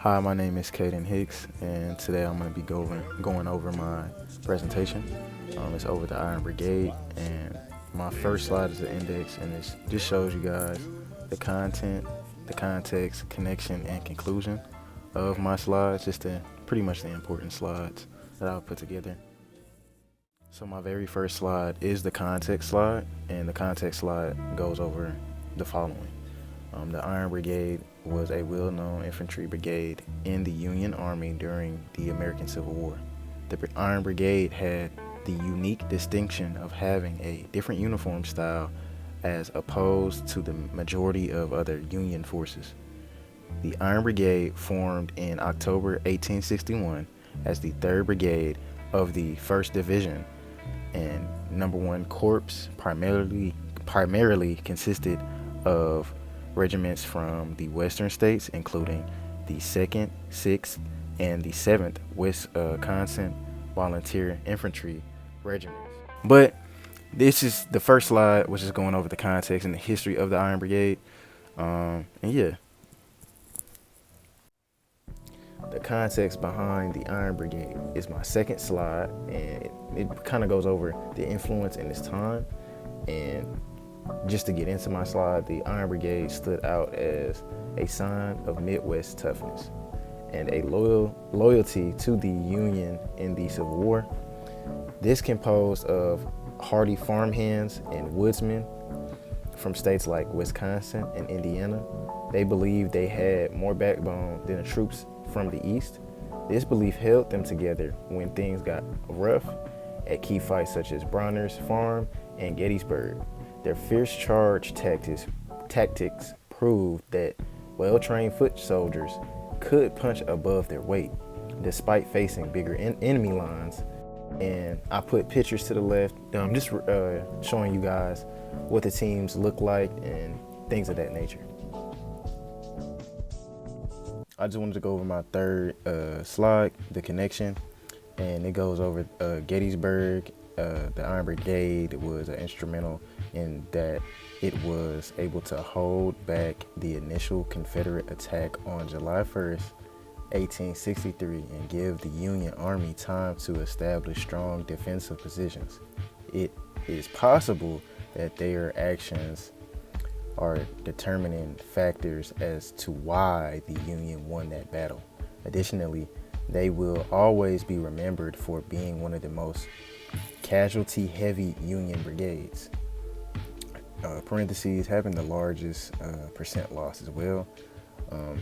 Hi, my name is Caden Hicks, and today I'm going to be going over my presentation. It's over the Iron Brigade, and my first slide is the index, and it just shows you guys the content, the context, connection, and conclusion of my slides, just pretty much the important slides that I'll put together. So my very first slide is the context slide, and the context slide goes over the following. The Iron Brigade was a well-known infantry brigade in the Union Army during the American Civil War. The Iron Brigade had the unique distinction of having a different uniform style as opposed to the majority of other Union forces. The Iron Brigade formed in October 1861 as the 3rd Brigade of the 1st Division, and number 1 Corps primarily consisted of regiments from the western states, including the 2nd, 6th, and the 7th Wisconsin Volunteer Infantry Regiments. But this is the first slide, which is going over the context and the history of the Iron Brigade. And yeah, the context behind the Iron Brigade is my second slide, and it kind of goes over the influence in this time. And just to get into my slide, the Iron Brigade stood out as a sign of Midwest toughness and a loyalty to the Union in the Civil War. This composed of hardy farmhands and woodsmen from states like Wisconsin and Indiana. They believed they had more backbone than the troops from the East. This belief held them together when things got rough at key fights such as Bronner's Farm and Gettysburg. Their fierce charge tactics proved that well-trained foot soldiers could punch above their weight, despite facing bigger enemy lines. And I put pictures to the left, just showing you guys what the teams look like and things of that nature. I just wanted to go over my third slide, the connection, and it goes over Gettysburg. The Iron Brigade was instrumental in that it was able to hold back the initial Confederate attack on July 1st, 1863, and give the Union Army time to establish strong defensive positions. It is possible that their actions are determining factors as to why the Union won that battle. Additionally, they will always be remembered for being one of the most casualty-heavy Union brigades. Parentheses, having the largest percent loss as well,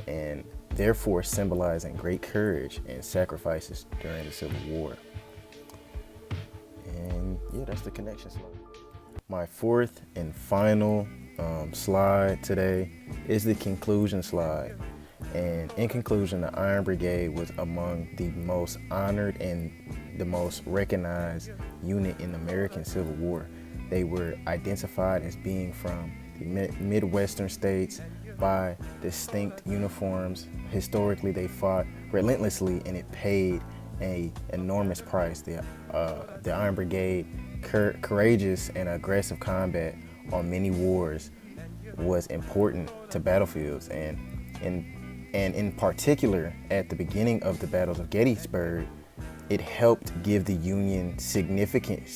and therefore symbolizing great courage and sacrifices during the Civil War. And yeah, that's the connection slide. My fourth and final slide today is the conclusion slide. And in conclusion, the Iron Brigade was among the most honored and the most recognized unit in the American Civil War. They were identified as being from the Midwestern states by distinct uniforms. Historically, they fought relentlessly, and it paid an enormous price. The Iron Brigade, courageous and aggressive combat on many wars was important to battlefields, and in particular at the beginning of the battles of Gettysburg, it helped give the Union significant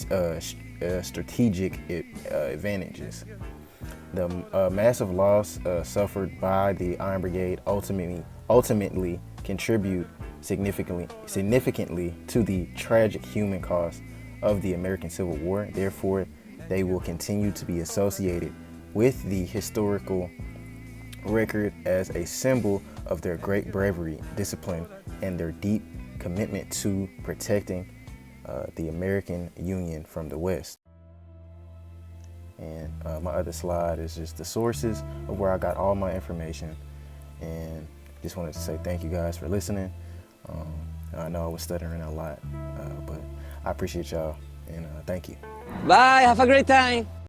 strategic advantages. The massive loss suffered by the Iron Brigade ultimately contribute significantly to the tragic human cost of the American Civil War. Therefore, they will continue to be associated with the historical record as a symbol of their great bravery, discipline, and their deep commitment to protecting the American Union from the West. And my other slide is just the sources of where I got all my information. And just wanted to say thank you guys for listening. I know I was stuttering a lot, but I appreciate y'all, and thank you. Bye, have a great time.